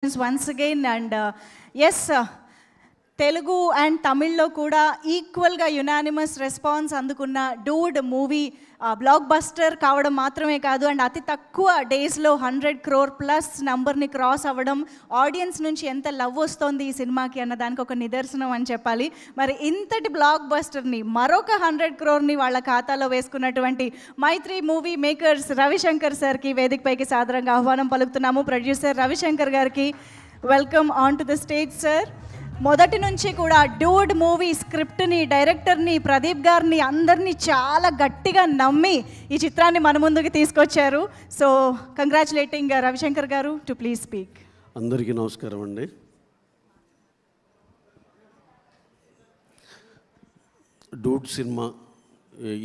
once again and yes Telugu and తమిళ్లో కూడా ఈక్వల్గా యునానిమస్ రెస్పాన్స్ అందుకున్న డూడ్ మూవీ బ్లాక్ బస్టర్ కావడం మాత్రమే కాదు అండ్ అతి తక్కువ డేస్లో 100 crore ప్లస్ నంబర్ని క్రాస్ అవ్వడం ఆడియన్స్ నుంచి ఎంత లవ్ వస్తోంది ఈ సినిమాకి అన్న దానికి ఒక నిదర్శనం అని చెప్పాలి. మరి ఇంతటి బ్లాక్ బస్టర్ని మరొక 100 crore వాళ్ళ ఖాతాలో వేసుకున్నటువంటి మైత్రి మూవీ మేకర్స్ రవిశంకర్ సార్కి వేదికపైకి సాదరంగా ఆహ్వానం పలుకుతున్నాము. ప్రొడ్యూసర్ రవిశంకర్ గారికి welcome on to the stage sir. మొదటి నుంచి కూడా డూడ్ మూవీ స్క్రిప్ట్ని డైరెక్టర్ని ప్రదీప్ గారిని అందరినీ చాలా గట్టిగా నమ్మి ఈ చిత్రాన్ని మన ముందుకు తీసుకొచ్చారు. సో కంగ్రాచులేటింగ్ రవిశంకర్ గారు టు ప్లీజ్ స్పీక్. అందరికీ నమస్కారం అండి. డూడ్ సినిమా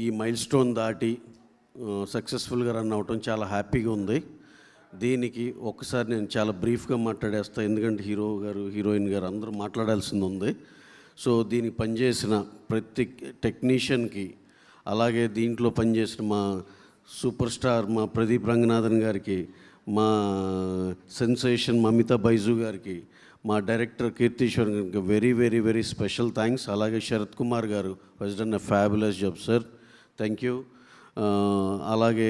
ఈ మైల్ స్టోన్ దాటి సక్సెస్ఫుల్గా రన్ అవటం చాలా హ్యాపీగా ఉంది. దీనికి ఒక్కసారి నేను చాలా బ్రీఫ్గా మాట్లాడేస్తాను, ఎందుకంటే హీరో గారు హీరోయిన్ గారు అందరూ మాట్లాడాల్సింది ఉంది. సో దీనికి పనిచేసిన ప్రతి టెక్నీషియన్కి, అలాగే దీంట్లో పనిచేసిన మా సూపర్ స్టార్ మా ప్రదీప్ రంగనాథన్ గారికి, మా సెన్సేషన్ మమితా బైజు గారికి, మా డైరెక్టర్ కీర్తీశ్వర్ గారికి very very very special thanks. అలాగే శరత్ కుమార్ గారు has done a fabulous job sir, thank you. అలాగే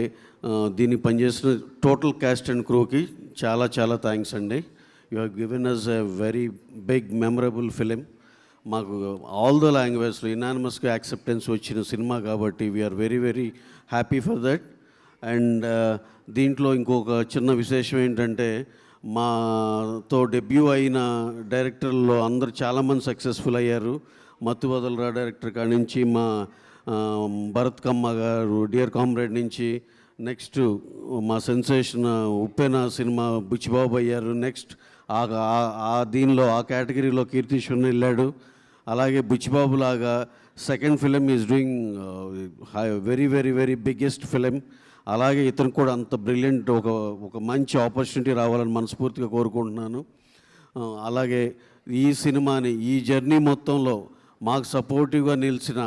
దీన్ని పనిచేసిన టోటల్ క్యాస్ట్ అండ్ క్రూకి చాలా చాలా థ్యాంక్స్ అండి. You have given us a very big memorable film. మాకు ఆల్ ద లాంగ్వేజ్లో యునానిమస్గా యాక్సెప్టెన్స్ వచ్చిన సినిమా కాబట్టి we are very very happy for that. And దీంట్లో ఇంకొక చిన్న విశేషం ఏంటంటే, మాతో డెబ్యూ అయిన డైరెక్టర్లో అందరు చాలామంది సక్సెస్ఫుల్ అయ్యారు. మత్తు వదలరా డైరెక్టర్ కాడి నుంచి, మా భరత్ కమ్మ గారు డియర్ కామ్రేడ్ నుంచి, నెక్స్ట్ మా సెన్సేషన్ ఉప్పెన సినిమా బుచ్చిబాబు అయ్యారు. నెక్స్ట్ దీనిలో ఆ కేటగిరీలో కీర్తీశ్వరన్ వెళ్ళాడు. అలాగే బుచ్చిబాబు లాగా second film is doing very very very biggest film. అలాగే ఇతను కూడా అంత బ్రిలియంట్ ఒక మంచి ఆపర్చునిటీ రావాలని మనస్ఫూర్తిగా కోరుకుంటున్నాను. అలాగే ఈ సినిమాని ఈ జర్నీ మొత్తంలో మాకు సపోర్టివ్గా నిలిచిన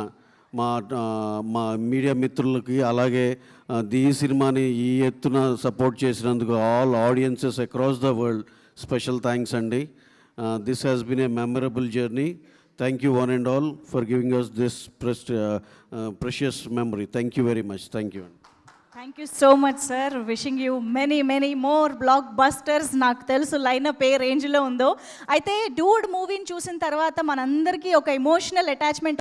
మా మీడియా మిత్రులకి, అలాగే ఈ సినిమాని ఈ ఎత్తున సపోర్ట్ చేసినందుకు all audiences across the world special thanks అండి. This has been a memorable journey. Thank you one and all for giving us this precious memory. Thank you very much. Thank you అండి. Thank you so much sir. Wishing you many many more blockbusters. నాకు తెలుసు lineup ఏ రేంజ్లో ఉందో. అయితే Dude మూవీని చూసిన తర్వాత మనందరికీ ఒక ఎమోషనల్ అటాచ్మెంట్